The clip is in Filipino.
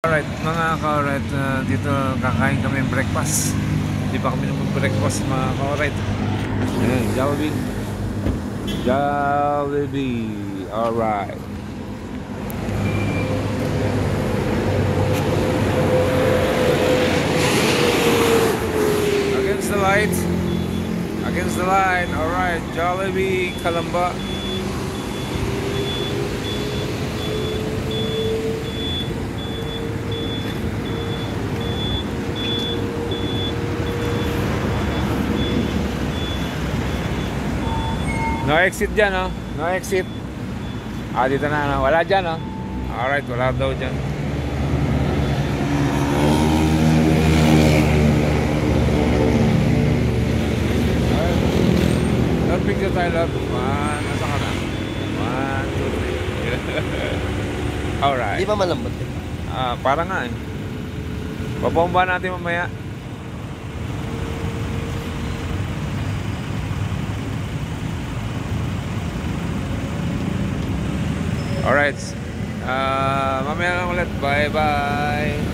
Alright mga ka-alright, dito kakain kami breakfast. Hindi pa kami mag-breakfast mga ka-alright. Ayan, Jollibee. Jollibee. Alright. Against the light. Against the light. Alright, Jollibee, Kalamba. No exit dyan, oh. No exit. Dito na, no? Wala dyan, oh. Alright, wala daw dyan. Alright. Lord, picture tayo, Lord. Nasa ka na? 1, 2, 3. Alright. Di ba malambot eh? Para nga, eh. Babomba natin mamaya. Alright. Mamaya lang ulit. Bye-bye.